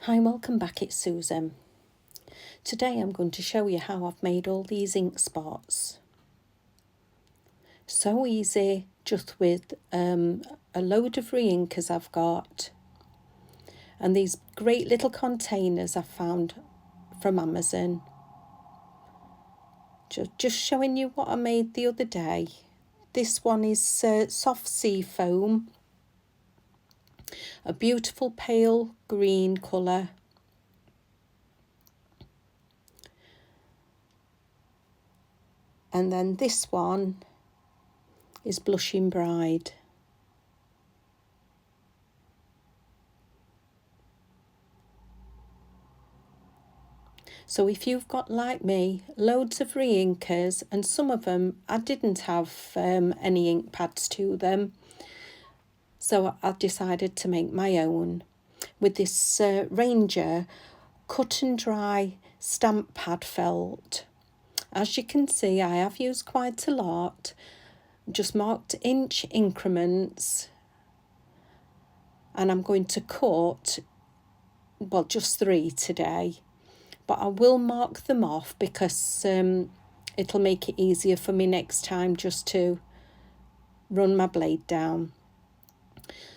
Hi, welcome back, it's Susan. Today I'm going to show you how I've made all these ink spots. So easy, just with a load of Reinkers I've got. And these great little containers I found from Amazon. Just showing you what I made the other day. This one is soft sea foam. A beautiful pale green colour. And then this one is Blushing Bride. So if you've got, like me, loads of Reinkers, and some of them I didn't have any ink pads to them, so I decided to make my own with this Ranger cut and dry stamp pad felt. As you can see, I have used quite a lot, just marked inch increments, and I'm going to cut, well, just 3 today. But I will mark them off because it'll make it easier for me next time just to run my blade down.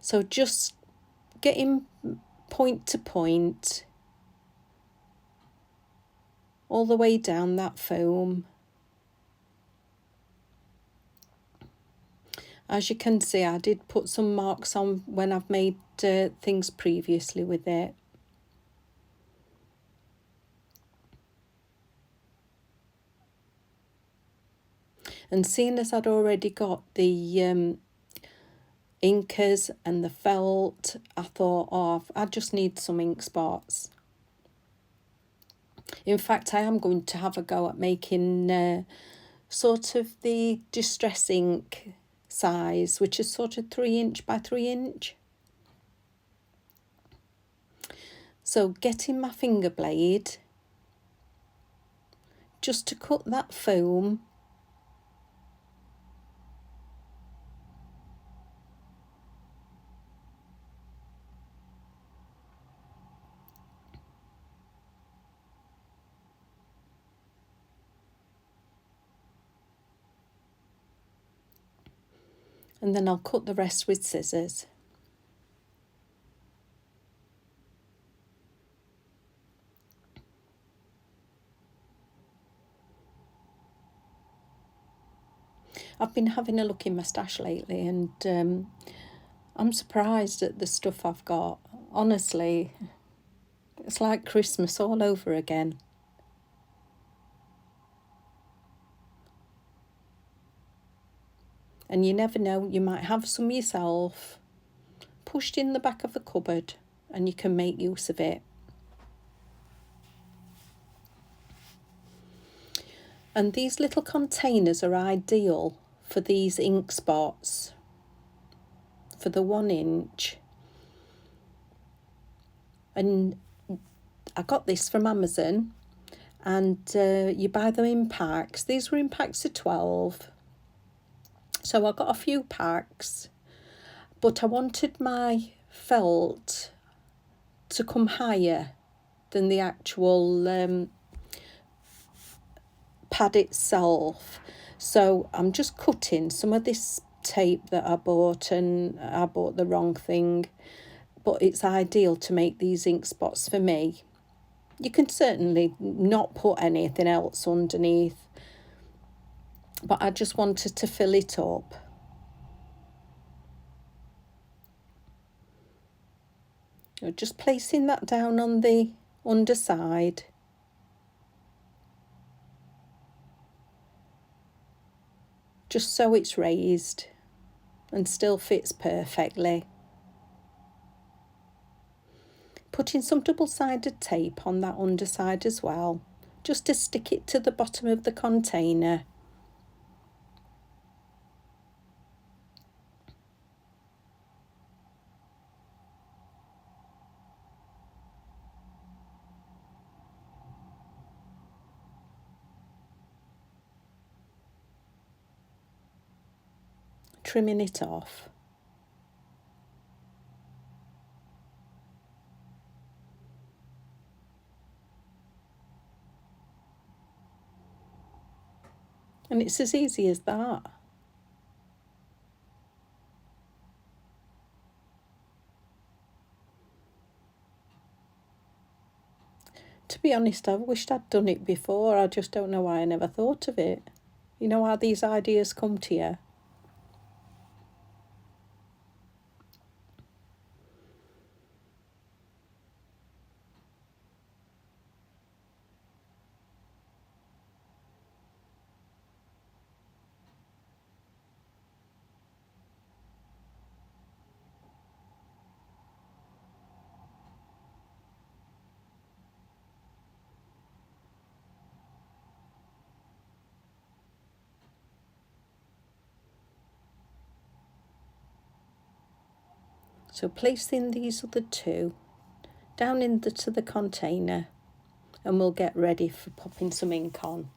So just getting point to point all the way down that foam. As you can see, I did put some marks on when I've made things previously with it. And seeing as I'd already got the inkers and the felt, I thought, oh, I just need some ink spots. In fact, I am going to have a go at making sort of the distress ink size, which is sort of 3 inch by 3 inch. So getting my finger blade just to cut that foam. And then I'll cut the rest with scissors. I've been having a look in my stash lately, and I'm surprised at the stuff I've got. Honestly, it's like Christmas all over again. And you never know, you might have some yourself pushed in the back of the cupboard and you can make use of it. And these little containers are ideal for these ink spots, for the 1 inch. And I got this from Amazon, and you buy them in packs. These were in packs of 12. So I got a few packs, but I wanted my felt to come higher than the actual pad itself. So I'm just cutting some of this tape that I bought, and I bought the wrong thing, but it's ideal to make these ink spots for me. You can certainly not put anything else underneath, but I just wanted to fill it up. Just placing that down on the underside. Just so it's raised and still fits perfectly. Putting some double-sided tape on that underside as well, just to stick it to the bottom of the container. Trimming it off. And it's as easy as that. To be honest, I wished I'd done it before. I just don't know why I never thought of it. You know how these ideas come to you? So placing these other two down into the container, and we'll get ready for popping some ink on.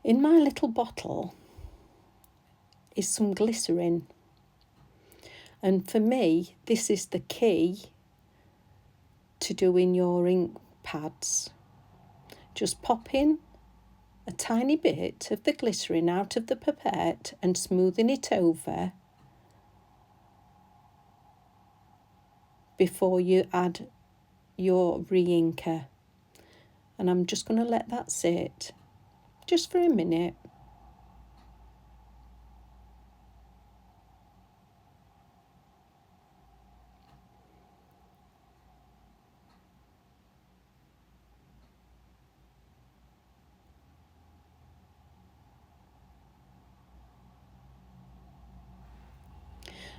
In my little bottle is some glycerin, and for me this is the key to doing your ink pads. Just pop in a tiny bit of the glycerin out of the pipette and smoothing it over before you add your re-inker. And I'm just going to let that sit just for a minute.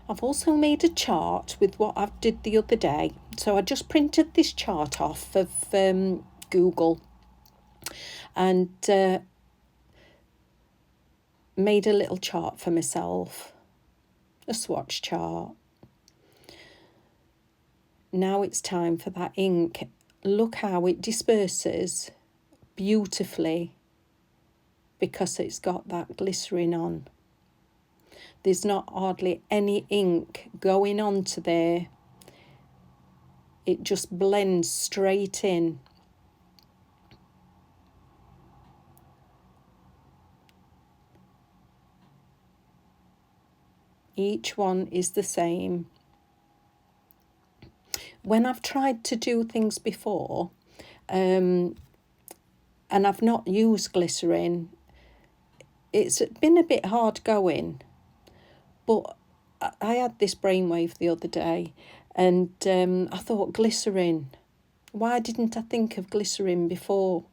I've also made a chart with what I did the other day. So I just printed this chart off of Google and made a little chart for myself, a swatch chart. Now it's time for that ink. Look how it disperses beautifully because it's got that glycerin on. There's not hardly any ink going onto there. It just blends straight in. Each one is the same. When I've tried to do things before, and I've not used glycerin, it's been a bit hard going. But I had this brainwave the other day, and I thought, glycerin. Why didn't I think of glycerin before?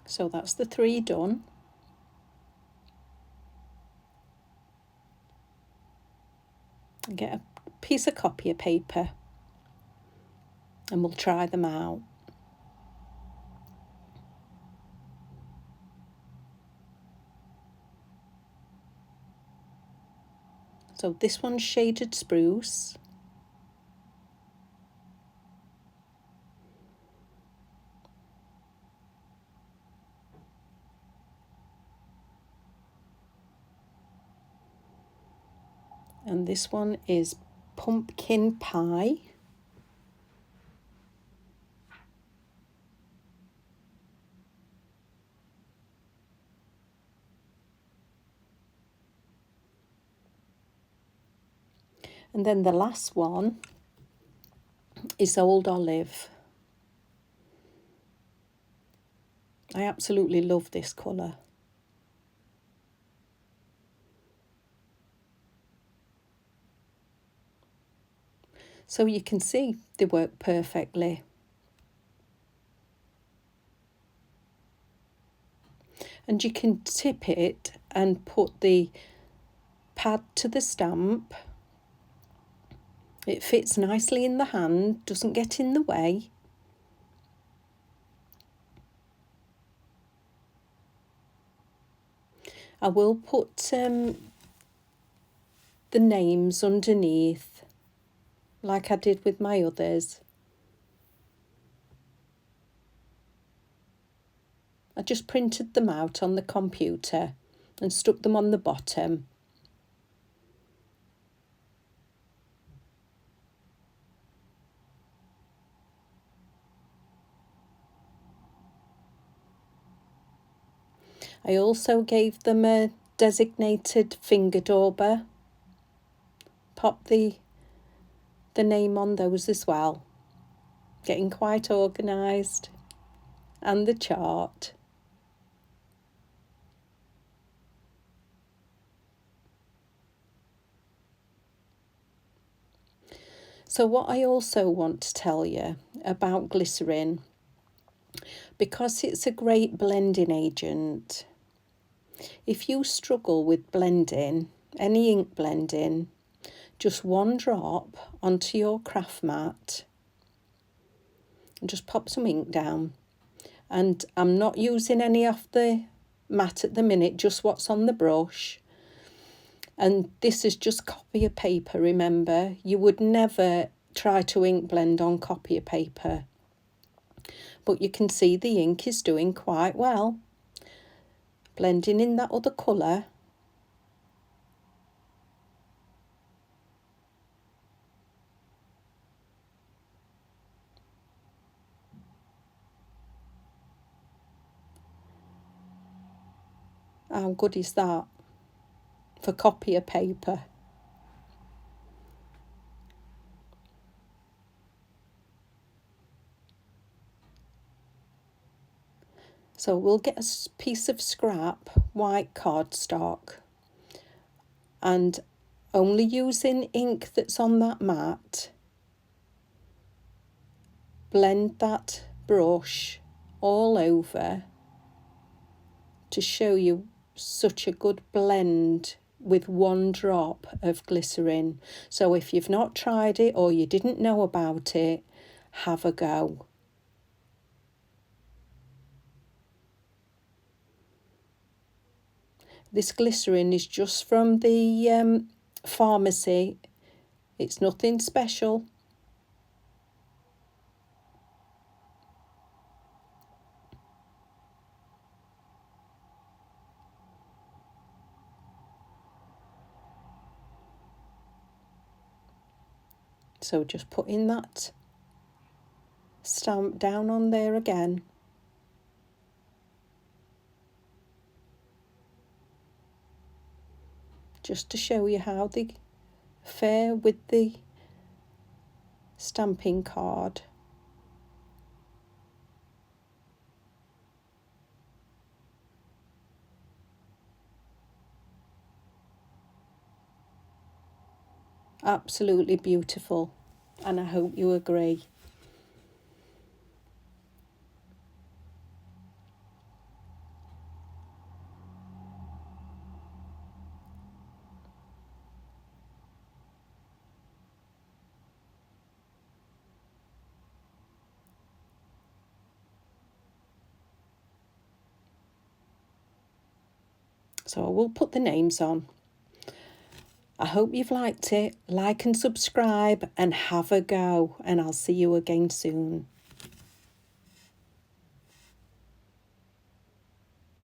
So that's the 3 done. Get a piece of copy paper and we'll try them out. So this one's shaded spruce. And this one is pumpkin pie. And then the last one is old olive. I absolutely love this colour. So you can see they work perfectly. And you can tip it and put the pad to the stamp. It fits nicely in the hand, doesn't get in the way. I will put the names underneath, like I did with my others. I just printed them out on the computer and stuck them on the bottom. I also gave them a designated finger dauber. Pop the name on those as well. Getting quite organised. And the chart. So what I also want to tell you about glycerin, because it's a great blending agent, if you struggle with blending, any ink blending, just one drop onto your craft mat and just pop some ink down. And I'm not using any off the mat at the minute, just what's on the brush. And this is just copy of paper, remember. You would never try to ink blend on copy of paper. But you can see the ink is doing quite well. Blending in that other colour. How good is that for copy of paper? So we'll get a piece of scrap white cardstock, and only using ink that's on that mat, blend that brush all over to show you such a good blend with one drop of glycerin. So if you've not tried it or you didn't know about it, have a go. This glycerin is just from the pharmacy. It's nothing special. So just putting that stamp down on there again. Just to show you how they fare with the stamping card. Absolutely beautiful, and I hope you agree. So I will put the names on. I hope you've liked it. Like and subscribe and have a go, and I'll see you again soon.